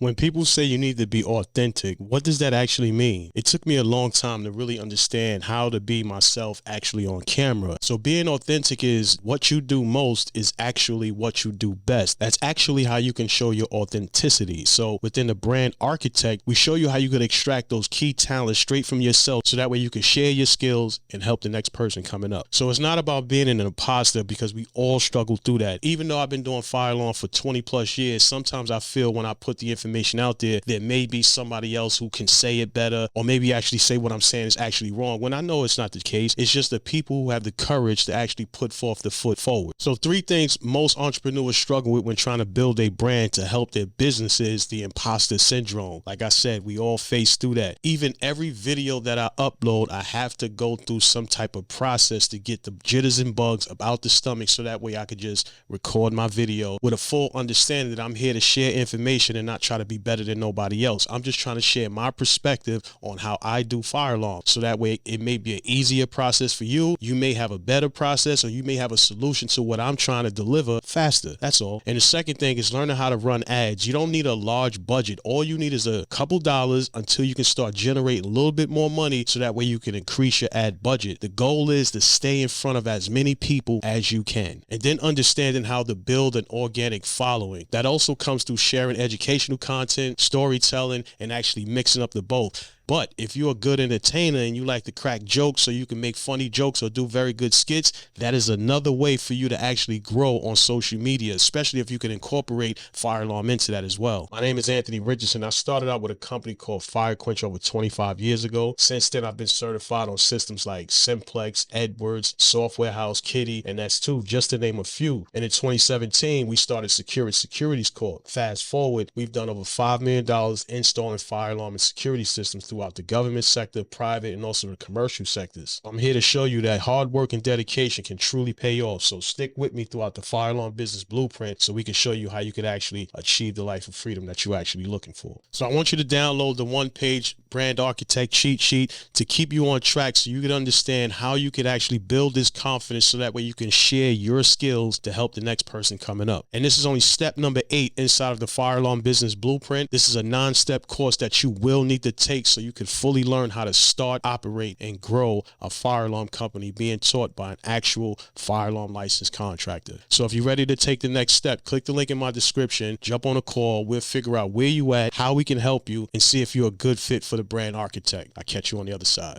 When people say you need to be authentic, what does that actually mean? It took me a long time to really understand how to be myself actually on camera. So being authentic is what you do most is actually what you do best. That's actually how you can show your authenticity. So within the brand architect, we show you how you could extract those key talents straight from yourself so that way you can share your skills and help the next person coming up. So it's not about being an imposter because we all struggle through that. Even though I've been doing fire alarm for 20 plus years, sometimes I feel when I put the information out there may be somebody else who can say it better or maybe actually say what I'm saying is actually wrong, when I know it's not the case. It's just the people who have the courage to actually put forth the foot forward. So 3 things most entrepreneurs struggle with when trying to build a brand to help their businesses: the imposter syndrome. Like I said, we all face through that. Even every video that I upload, I have to go through some type of process to get the jitters and bugs about the stomach so that way I could just record my video with a full understanding that I'm here to share information and not try to be better than nobody else. I'm just trying to share my perspective on how I do fire alarm. So that way it may be an easier process for you. You may have a better process, or you may have a solution to what I'm trying to deliver faster. That's all. And the second thing is learning how to run ads. You don't need a large budget. All you need is a couple dollars until you can start generating a little bit more money so that way you can increase your ad budget. The goal is to stay in front of as many people as you can. And then understanding how to build an organic following. That also comes through sharing educational content, storytelling, and actually mixing up the both. But if you're a good entertainer and you like to crack jokes so you can make funny jokes or do very good skits, that is another way for you to actually grow on social media, especially if you can incorporate fire alarm into that as well. My name is Anthony Richardson. I started out with a company called Fire Quench over 25 years ago. Since then, I've been certified on systems like Simplex, Edwards, Software House, Kitty, and that's just to name a few. And in 2017, we started Securities Corp. Fast forward, we've done over $5 million installing fire alarm and security systems throughout the government sector, private, and also the commercial sectors. I'm here to show you that hard work and dedication can truly pay off. So stick with me throughout the fire alarm business blueprint so we can show you how you could actually achieve the life of freedom that you're actually looking for. So I want you to download the 1-page brand architect cheat sheet to keep you on track so you can understand how you could actually build this confidence so that way you can share your skills to help the next person coming up. And this is only step number 8 inside of the fire alarm business blueprint. This is a 9-step course that you will need to take so you can fully learn how to start, operate, and grow a fire alarm company being taught by an actual fire alarm licensed contractor. So if you're ready to take the next step, click the link in my description, jump on a call. We'll figure out where you at, how we can help you, and see if you're a good fit for the brand architect. I'll catch you on the other side.